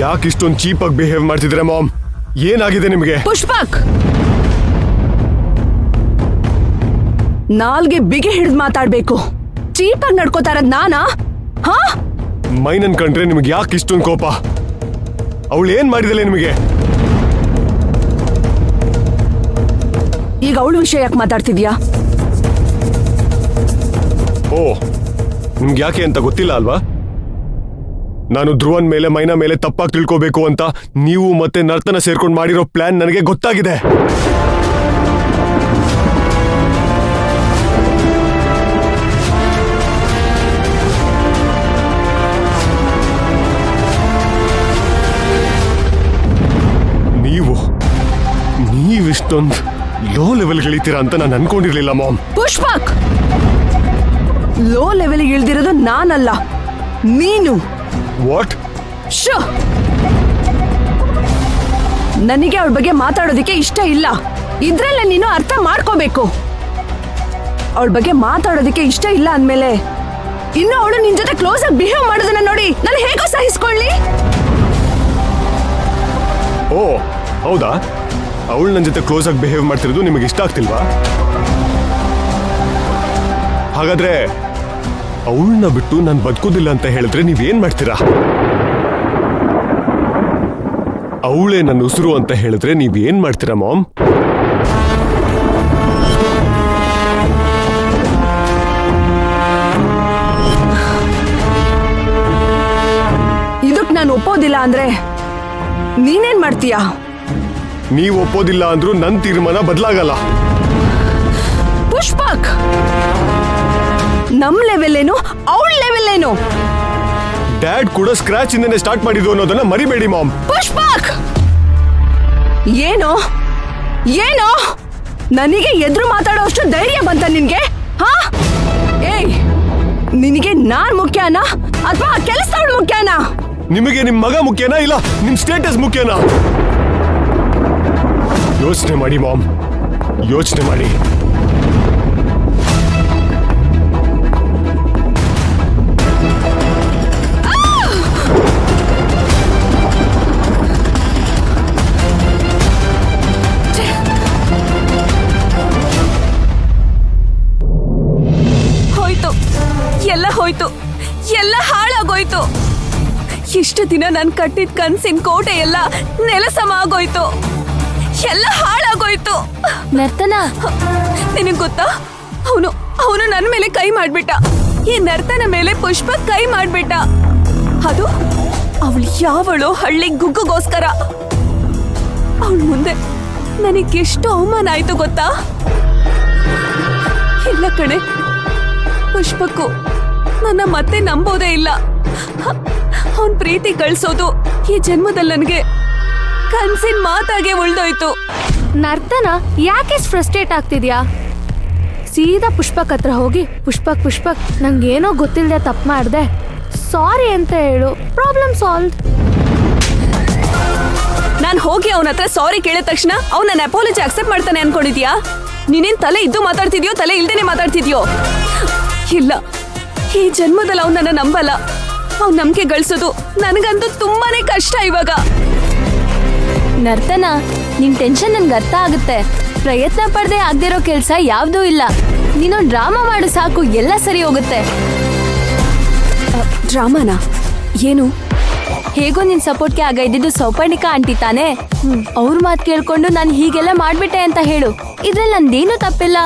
ಯಾಕೆ ಇಷ್ಟೊಂದು ಚೀಪಾಗಿ ಬಿಹೇವ್ ಮಾಡ್ತಿದ್ರೆ ಮಾಮ್? ಏನಾಗಿದೆ ನಿಮಗೆ? ಪುಷ್ಪಕ್, ನಾಲ್ಗೆ ಬಿಗಿ ಹಿಡಿದು ಮಾತಾಡ್ಬೇಕು. ಚೀಪಾಗಿ ನಡ್ಕೋತಾ ಇರೋದ್ ನಾನಾ? ಹಾ, ಮೈನನ್ ಕಂಡ್ರೆ ನಿಮ್ಗೆ ಯಾಕೆ ಇಷ್ಟೊಂದು ಕೋಪ? ಅವಳು ಏನ್ ಮಾಡಿದಲೆ ನಿಮಗೆ? ಈಗ ಅವಳ ವಿಷಯ ಯಾಕೆ ಮಾತಾಡ್ತಿದ್ಯಾ? ಓ, ನಿಮ್ಗೆ ಯಾಕೆ ಅಂತ ಗೊತ್ತಿಲ್ಲ ಅಲ್ವಾ? ನಾನು ಧ್ರುವನ್ ಮೇಲೆ ಮೈನಾ ಮೇಲೆ ತಪ್ಪಾಗಿ ತಿಳ್ಕೋಬೇಕು ಅಂತ ನೀವು ಮತ್ತೆ ನರ್ತನ ಸೇರ್ಕೊಂಡು ಮಾಡಿರೋ ಪ್ಲಾನ್ ನನಗೆ ಗೊತ್ತಾಗಿದೆ. ನೀವಿಷ್ಟೊಂದು ಲೋ ಲೆವೆಲ್ ಇಳಿತೀರಾ ಅಂತ ನಾನು ಅನ್ಕೊಂಡಿರ್ಲಿಲ್ಲ ಮಾಮ್. ಪುಷ್ಪಕ್, ಲೋ ಲೆವೆಲ್ ಇಳ್ದಿರೋದು ನಾನಲ್ಲ, ನೀನು. ವಾಟ್? ಶೋ, ನನಗೆ ಅವಳ ಬಗ್ಗೆ ಮಾತಾಡೋದಿಕ್ಕೆ ಇಷ್ಟ ಇಲ್ಲ. ಇದ್ರಲ್ಲೇ ನೀನು ಅರ್ಥ ಮಾಡ್ಕೋಬೇಕು. ಅವಳ ಬಗ್ಗೆ ಮಾತಾಡೋದಿಕ್ಕೆ ಇಷ್ಟ ಇಲ್ಲ ಅಂದ್ಮೇಲೆ ಇನ್ನು ಅವಳು ನಿನ್ ಜೊತೆ ಕ್ಲೋಸ್ ಆಗಿ ಬಿಹೇವ್ ಮಾಡೋದನ್ನ ನೋಡಿ ನಾನು ಹೇಗೋ ಸಹಿಸ್ಕೊಳ್ಳಿ? ಓ ಹೌದಾ? ಅವಳು ನನ್ನ ಜೊತೆ ಕ್ಲೋಸ್ ಆಗಿ ಬಿಹೇವ್ ಮಾಡ್ತಿರೋದು ನಿಮಗೆ ಇಷ್ಟ ಆಗ್ತಿಲ್ವಾ? ಹಾಗಾದ್ರೆ ಅವಳನ್ನ ಬಿಟ್ಟು ನಾನು ಬದುಕೋದಿಲ್ಲ ಅಂತ ಹೇಳಿದ್ರೆ ನೀವೇನ್ ಮಾಡ್ತೀರಾ? ಅವಳೇ ನನ್ನ ಉಸಿರು ಅಂತ ಹೇಳಿದ್ರೆ ನೀವೇನ್ ಮಾಡ್ತೀರಾ ಮಾಮ್? ಇದಕ್ ನಾನು ಒಪ್ಪೋದಿಲ್ಲ ಅಂದ್ರೆ ನೀನೇನ್ ಮಾಡ್ತೀಯಾ? ನೀವು ಒಪ್ಪೋದಿಲ್ಲ ಅಂದ್ರೂ ನನ್ನ ತೀರ್ಮಾನ ಬದಲಾಗಲ್ಲ. ಪುಷ್ಪಕ್, ನಮ್ ಲೆವೆಲ್ ಏನು, ಅವಳ ಲೆವೆಲ್ ಏನು? ಡ್ಯಾಡ್ ಕೂಡ ಸ್ಕ್ರಾಚ್ ಇಂದನೇ ಸ್ಟಾರ್ಟ್ ಮಾಡಿದ್ದು ಅನ್ನೋದನ್ನ ಮರಿಬೇಡಿ ಮಾಮ್. ಪುಷ್ಪಕ್, ಏನೋ ಏನೋ ನನಗೆ ಎದುರು ಮಾತಾಡೋ ಅಷ್ಟು ಧೈರ್ಯ ಬಂತ ನಿನ್ಗೆ? ಹಾ, ಏಯ್, ನಿನಗೆ ನಾನ್ ಮುಖ್ಯನಾ ಅಥವಾ ಕೆಲಸದವಳು ಮುಖ್ಯನಾ? ನಿಮಗೆ ನಿಮ್ ಮಗ ಮುಖ್ಯನಾ ಇಲ್ಲ ನಿಮ್ ಸ್ಟೇಟಸ್ ಮುಖ್ಯನಾ? ಯೋಚನೆ ಮಾಡಿ ಮಾಮ್, ಯೋಚನೆ ಮಾಡಿ. ಹೋಯ್ತು, ಎಲ್ಲ ಹೋಯ್ತು, ಎಲ್ಲ ಹಾಳಾಗೋಯ್ತು. ಇಷ್ಟು ದಿನ ನಾನು ಕಟ್ಟಿದ ಕನ್ಸಿನ ಕೋಟೆ ಎಲ್ಲ ನೆಲಸಮ ಆಗೋಯ್ತು, ಎಲ್ಲ ಹಾಳಾಗೋಯ್ತು. ನರ್ತನ, ನಿನಗ್ ಗೊತ್ತಾ, ಅವನು ನನ್ನ ಮೇಲೆ ಕೈ ಮಾಡ್ಬಿಟ್ಟ. ಈ ನರ್ತನ ಮೇಲೆ ಪುಷ್ಪ ಕೈ ಮಾಡ್ಬಿಟ್ಟ. ಅದು ಅವಳು ಯಾವಳು ಹಳ್ಳಿ ಗುಗ್ಗುಗೋಸ್ಕರ. ಅವಳ ಮುಂದೆ ನನಗೆಷ್ಟು ಅವಮಾನ ಆಯ್ತು ಗೊತ್ತಾ? ಇಲ್ಲ ಕಣೆ, ಪುಷ್ಪಕ್ಕೂ ನನ್ನ ಮತ್ತೆ ನಂಬೋದೇ ಇಲ್ಲ. ಅವನ್ ಪ್ರೀತಿ ಕಳ್ಸೋದು ಈ ಜನ್ಮದಲ್ಲಿ ನನಗೆ ಕನ್ಸಿನ ಮಾತಾಗೆ ಉಳ್ದೋಯ್ತು. ನರ್ತನ, ಯಾಕೆ ಫ್ರಸ್ಟ್ರೇಟ್ ಆಗ್ತಿದ್ಯಾ? ಸೀದಾ ಪುಷ್ಪಕ್ ಹತ್ರ ಹೋಗಿ, ಪುಷ್ಪಕ್ ನಂಗೇನೋ ಗೊತ್ತಿಲ್ಲದೆ ತಪ್ಪು ಮಾಡಿದೆ, ಸಾರಿ ಅಂತ ಹೇಳು, ಪ್ರಾಬ್ಲಮ್ ಸಾಲ್ವ್. ನಾನು ಹೋಗಿ ಅವನ ಹತ್ರ ಸಾರಿ ಕೇಳಿದ ತಕ್ಷಣ ಅವ್ನು ನನ್ನ ಅಪಾಲಜಿ ಅಕ್ಸೆಪ್ಟ್ ಮಾಡ್ತಾನೆ ಅನ್ಕೊಂಡಿದ್ಯಾ? ನೀನೇನ್ ತಲೆ ಇದ್ದು ಮಾತಾಡ್ತಿದ್ಯೋ ತಲೆ ಇಲ್ದೇನೆ ಮಾತಾಡ್ತಿದ್ಯೋ? ಇಲ್ಲ, ಈ ಜನ್ಮದಲ್ಲಿ ಅವ್ನು ನನ್ನ ನಂಬಲ್ಲ. ಅವ್ನು ನಂಬಿಕೆ ಗಳಿಸೋದು ನನಗಂತೂ ತುಂಬಾನೇ ಕಷ್ಟ ಇವಾಗ. ನರ್ತನ, ನಿನ್ ಟೆನ್ಷನ್ ನನ್ಗೆ ಅರ್ಥ ಆಗುತ್ತೆ. ಪ್ರಯತ್ನ ಪಡದೆ ಆಗದಿರೋ ಕೆಲಸ ಯಾವ್ದೂ ಇಲ್ಲ. ನೀನೊಂದು ಡ್ರಾಮಾ ಮಾಡು ಸಾಕು, ಎಲ್ಲ ಸರಿ ಹೋಗುತ್ತೆ. ಡ್ರಾಮಾನ? ಏನು? ಹೇಗೋ ನಿನ್ ಸಪೋರ್ಟ್ಗೆ ಆಗ ಇದ್ದಿದ್ದು ಸೌಪರ್ಣಿಕಾ ಆಂಟಿ ತಾನೆ. ಅವ್ರ ಮಾತು ಕೇಳ್ಕೊಂಡು ನಾನು ಹೀಗೆಲ್ಲ ಮಾಡ್ಬಿಟ್ಟೆ ಅಂತ ಹೇಳು. ಇದ್ರಲ್ಲಿ ನಂದೇನು ತಪ್ಪಿಲ್ಲ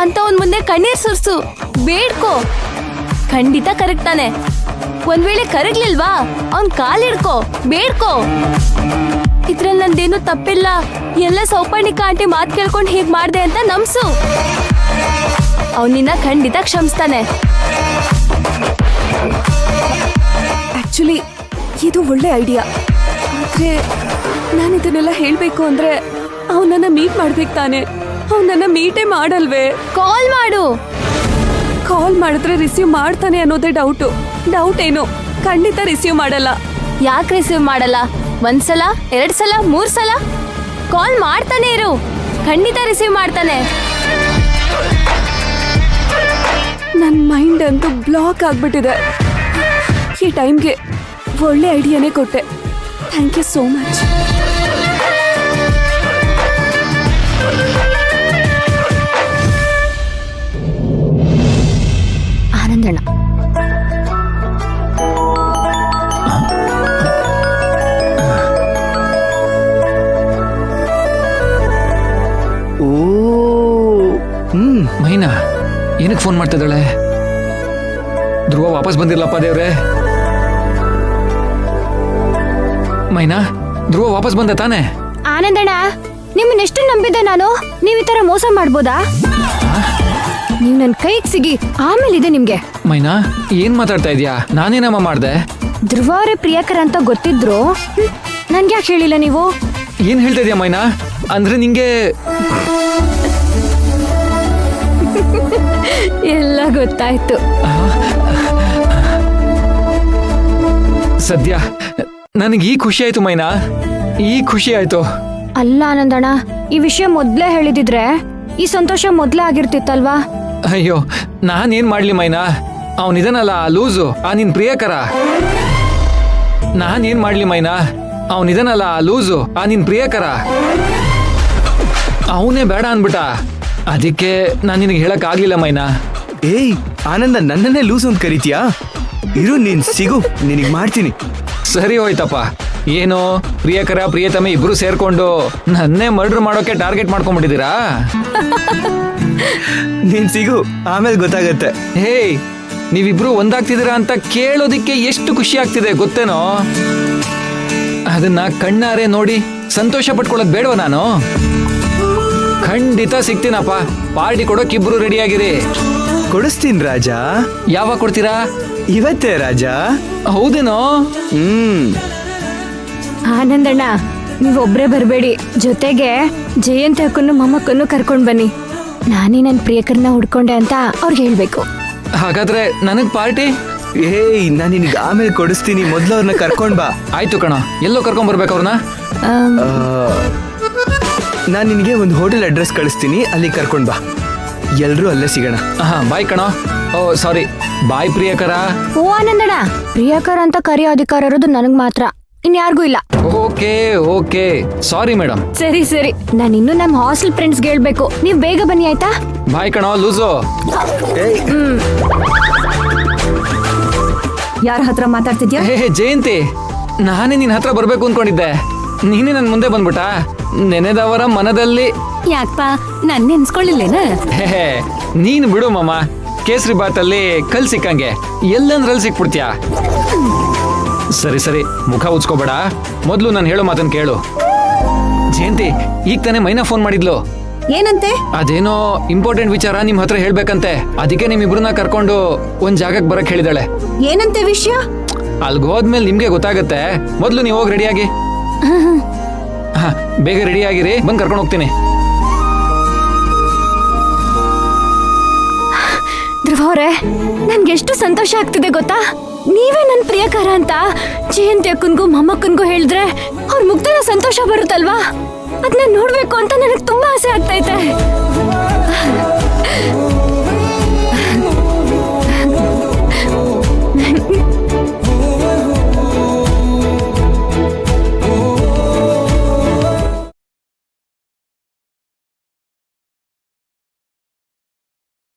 ಅಂತ ಅವ್ನ ಮುಂದೆ ಕಣ್ಣೀರ್ ಸುರ್ಸು, ಬೇಡ್ಕೋ, ಖಂಡಿತ ಕರಗ್ತಾನೆ. ಒಂದ್ ವೇಳೆ ಕರಗ್ಲಿಲ್ವಾ, ಅವ್ನ್ ಕಾಲಿಡ್ಕೋ, ಬೇಡ್ಕೋ. ಇದ್ರಲ್ಲಿ ನಂದೇನು ತಪ್ಪಿಲ್ಲ, ಎಲ್ಲ ಸೌಪರ್ಣಿಕಾ ಆಂಟಿ ಮಾತು ಕೇಳ್ಕೊಂಡು ಹೀಗ್ ಮಾಡ್ದೆ ಅಂತ ನಮ್ಸು. ಅವನಿನ್ನ ಖಂಡಿತ ಕ್ಷಮಿಸ್ತಾನೆ. ಆಕ್ಚುಲಿ ಇದು ಒಳ್ಳೆ ಐಡಿಯಾ. ಆದ್ರೆ ನಾನು ಇದನ್ನೆಲ್ಲ ಹೇಳ್ಬೇಕು ಅಂದ್ರೆ ಅವನನ್ನ ಮೀಟ್ ಮಾಡ್ಬೇಕು ತಾನೆ. ಅವನನ್ನ ಮೀಟೇ ಮಾಡಲ್ವೇ? ಕಾಲ್ ಮಾಡು. ಕಾಲ್ ಮಾಡಿದ್ರೆ ರಿಸೀವ್ ಮಾಡ್ತಾನೆ ಅನ್ನೋದೇ ಡೌಟ್ ಏನು? ಖಂಡಿತ ರಿಸೀವ್ ಮಾಡಲ್ಲ. ಯಾಕೆ ರಿಸೀವ್ ಮಾಡಲ್ಲ? ಒಂದ್ಸಲ, 2 ಸಲ, 3 ಸಲ ಕಾಲ್ ಮಾಡ್ತಾನೆ ಇರು, ಖಂಡಿತ ರಿಸೀವ್ ಮಾಡ್ತಾನೆ. ನನ್ನ ಮೈಂಡ್ ಅಂತೂ ಬ್ಲಾಕ್ ಆಗ್ಬಿಟ್ಟಿದೆ. ಈ ಟೈಮ್ಗೆ ಒಳ್ಳೆ ಐಡಿಯಾನೇ ಕೊಟ್ಟೆ. Thank you so much. ಆನಂದಣ್ಣ, ಓ ಮೈನಾ ಏನಕ್ಕೆ ಫೋನ್ ಮಾಡ್ತಿದ್ದಾಳೆ? ಧ್ರುವ ವಾಪಸ್ ಬಂದಿರ್ಲಪ್ಪ ದೇವ್ರೆ. ಮೈನಾ, ಧ್ರುವ ವಾಪಸ್ ಬಂದ ತಾನೆ? ಆನಂದಣ್ಣ, ನಿಮ್ಮನ್ನೆಷ್ಟು ನಂಬಿದ್ದೆ ನಾನು. ನೀವ್ ಈ ತರ ಮೋಸ ಮಾಡ್ಬೋದಾ? ನೀವ್ ನನ್ ಕೈಗೆ ಸಿಗಿ ಆಮೇಲೆ ಇದೆ ನಿಮ್ಗೆ. ಮೈನಾ, ಏನ್ ಮಾತಾಡ್ತಾ ಇದೀಯಾ? ನಾನೇನಮ್ಮ ಮಾಡ್ದೆ? ಧ್ರುವ ಅವರೇ ಪ್ರಿಯಕರ ಅಂತ ಗೊತ್ತಿದ್ರು ನನ್ಗೆ ಯಾಕೆ ಹೇಳಿಲ್ಲ ನೀವು? ಏನ್ ಹೇಳ್ತಾ ಇದೀಯ ಮೈನಾ? ಅಂದ್ರೆ ನಿಂಗೆ ಎಲ್ಲ ಗೊತ್ತಾಯ್ತು. ಸದ್ಯ ನನಗೆ ಈ ಖುಷಿ ಆಯ್ತು ಮೈನಾ, ಈ ಖುಷಿ ಆಯ್ತು. ಅಲ್ಲ ಆನಂದಣ್ಣ, ಈ ವಿಷಯ ಮೊದ್ಲೇ ಹೇಳಿದಿದ್ರೆ ಈ ಸಂತೋಷ ಮೊದ್ಲೇ ಆಗಿರ್ತಿತ್ತಲ್ವಾ? ಅಯ್ಯೋ, ನಾನೇನ್ ಮಾಡ್ಲಿ ಮೈನಾ? ಅವನಿದನಲ್ಲ ಲೂಸು, ಆ ನಿನ್ ಪ್ರಿಯಕರ. ನಾನೇನ್ ಮಾಡ್ಲಿ ಮೈನಾ? ಅವನಿದನಲ್ಲ ಲೂಸು, ಆ ನಿನ್ ಪ್ರಿಯಕರ. ಅವನೇ ಬೇಡ ಅನ್ಬಿಟ್ಟ. ಅದಕ್ಕೆ ನಾನು ನಿನಗೆ ಹೇಳಕ್ ಆಗ್ಲಿಲ್ಲ ಮೈನಾ. ಏಯ್ ಆನಂದ, ನನ್ನನ್ನೇ ಲೂಸ್ ಅಂತ ಕರಿತೀಯಾ? ಇರು, ನೀನ್ ಸಿಗು, ನಿನಗ್ ಮಾಡ್ತೀನಿ. ಸರಿ ಹೋಯ್ತಪ್ಪ. ಏನು ಪ್ರಿಯಕರ ಪ್ರಿಯತಮೆ ಇಬ್ರು ಸೇರ್ಕೊಂಡು ನನ್ನೇ ಮರ್ಡರ್ ಮಾಡೋಕೆ ಟಾರ್ಗೆಟ್ ಮಾಡ್ಕೊಂಡ್ಬಿಟ್ಟಿದ್ದೀರಾ? ನೀನ್ ಸಿಗು, ಆಮೇಲೆ ಗೊತ್ತಾಗತ್ತೆ. ಹೇಯ್, ನೀವಿಬ್ರು ಒಂದಾಗ್ತಿದ್ದೀರಾ ಅಂತ ಕೇಳೋದಿಕ್ಕೆ ಎಷ್ಟು ಖುಷಿ ಆಗ್ತಿದೆ ಗೊತ್ತೇನೋ? ಅದನ್ನ ಕಣ್ಣಾರೆ ನೋಡಿ ಸಂತೋಷ ಪಟ್ಕೊಳ್ಳೋದು ಬೇಡವ ನಾನು? ಖಂಡಿತ ಸಿಗ್ತೀನಪ್ಪ. ಪಾರ್ಟಿ ಕೊಡೋಕ್ ಇಬ್ರು ರೆಡಿ ಆಗಿರಿ. ಕೊಡಿಸ್ತೀನಿ ರಾಜ. ಯಾವಾಗ ಕೊಡ್ತೀರಾ? ಇವತ್ತೇ ರಾಜ. ಹೌದೇನೋ? ಆನಂದಣ್ಣ, ನೀವೊಬ್ರೇ ಬರ್ಬೇಡಿ, ಜೊತೆಗೆ ಜಯಂತಿ ಅಕ್ಕನ್ನು ಮೊಮ್ಮಕ್ಕನ್ನು ಕರ್ಕೊಂಡ್ ಬನ್ನಿ. ನಾನೇ ನನ್ ಪ್ರಿಯಕರನ್ನ ಹುಡ್ಕೊಂಡೆ ಅಂತ ಅವ್ರಿಗೆ ಹೇಳ್ಬೇಕು. ಹಾಗಾದ್ರೆ ನನಗ್ ಪಾರ್ಟಿ? ಏಯ್, ನಾನು ನಿನಗೆ ಆಮೇಲೆ ಕೊಡಿಸ್ತೀನಿ, ಮೊದ್ಲು ಅವ್ರನ್ನ ಕರ್ಕೊಂಡ್ ಬಾ. ಆಯ್ತು ಕಣ. ಎಲ್ಲೋ ಕರ್ಕೊಂಡ್ ಬರ್ಬೇಕು ಅವ್ರನ್ನ? ನಾನು ನಿನಗೆ ಒಂದು ಹೋಟೆಲ್ ಅಡ್ರೆಸ್ ಕಳಿಸ್ತೀನಿ, ಅಲ್ಲಿ ಕರ್ಕೊಂಡ್ ಬಾ. ಎಲ್ರೂ ಅಲ್ಲೇ ಸಿಗೋಣ. ಹಾ, ಬಾಯ್ ಕಣ. ಓ ಸಾರಿ, ಬಾಯ್ ಪ್ರಿಯಕರ. ಓ ಆನಂದಣ್ಣ, ಪ್ರಿಯಕರ ಅಂತ ಕರೆಯೋ ಅಧಿಕಾರ ಇರೋದು ನನಗ್ ಮಾತ್ರ, ಇನ್ಯಾರಿಗೂ ಇಲ್ಲ. Okay okay, sorry madam. ಸರಿ ಸರಿ, ನಾನು ಇನ್ನು ನಮ್ಮ ಹಾಸ್ಟೆಲ್ ಫ್ರೆಂಡ್ಸ್ಗೆ ಹೇಳ್ಬೇಕು. ನೀವ್ ಬೇಗ ಬನ್ನಿ ಆಯ್ತಾ? ಬಾಯ್ ಕಣ ಲೂಸು. ಯಾರ ಹತ್ರ ಮಾತಾಡ್ತಿದ್ಯಾ? ಹೇ ಜಯಂತಿ, ನಾನೇ ನಿನ್ ಹತ್ರ ಬರ್ಬೇಕು ಅನ್ಕೊಂಡಿದ್ದೆ. ನೀನೇ ನನ್ ಮುಂದೆ ಬಂದ್ಬಿಟ್ಟ. ನೆನೆದವರ ಮನದಲ್ಲಿ. ಯಾಕಪ್ಪ, ನನ್ ನೆನ್ಸ್ಕೊಳ್ಳಿಲ್ಲೇನ? ಹೇ, ನೀನ್ ಬಿಡು ಮಾಮ. ಕೇಸರಿ ಬಾತಲ್ಲಿ ಕಲ್ ಸಿಕ್ಕಂಗೆ ಎಲ್ಲಂದ್ರಲ್ಲಿ ಸಿಕ್ಬಿಡ್ತೀಯ. ಸರಿ ಸರಿ, ಮುಖ ಉಚ್ಕೋಬೇಡ. ಮೊದ್ಲು ನಾನು ಹೇಳೋ ಮಾತನ್ನ ಕೇಳು. ಜಯಂತಿ, ಈಗ ತಾನೇ ಮೈನಾ ಫೋನ್ ಮಾಡಿದ್ಲು. ಏನಂತೆ? ಅದೇನೋ ಇಂಪಾರ್ಟೆಂಟ್ ವಿಚಾರ ನಿಮ್ ಹತ್ರ ಹೇಳ್ಬೇಕಂತೆ. ಅದಕ್ಕೆ ನಿಮ್ಮಿಬ್ರನ್ನ ಕರ್ಕೊಂಡು ಒಂದ್ ಜಾಗಕ್ಕೆ ಬರಕ್ ಹೇಳಿದಾಳೆ. ಏನಂತೆ ವಿಷಯ? ಅಲ್ಗ್ ಹೋದ್ಮೇಲೆ ನಿಮ್ಗೆ ಗೊತ್ತಾಗತ್ತೆ. ಮೊದ್ಲು ನೀವು ಹೋಗಿ ರೆಡಿಯಾಗಿ. ಹಾ, ಬೇಗ ರೆಡಿ ಆಗಿರಿ, ಬಂದ್ ಕರ್ಕೊಂಡು ಹೋಗ್ತೀನಿ. ಧ್ರುವ ಅವ್ರೆ, ನನ್ಗೆ ಎಷ್ಟು ಸಂತೋಷ ಆಗ್ತಿದೆ ಗೊತ್ತಾ? ನೀವೇ ನನ್ ಪ್ರಿಯಕರ ಅಂತ ಜಯಂತಿ ಅಕ್ಕನ್ಗೂ ಮೊಮ್ಮಕ್ಕನ್ಗೂ ಹೇಳಿದ್ರೆ ಅವ್ರ ಮುಗ್ಧನ ಸಂತೋಷ ಬರುತ್ತಲ್ವಾ? ಅದನ್ನ ನೋಡ್ಬೇಕು ಅಂತ ನನಗೆ ತುಂಬಾ ಆಸೆ ಆಗ್ತೈತೆ.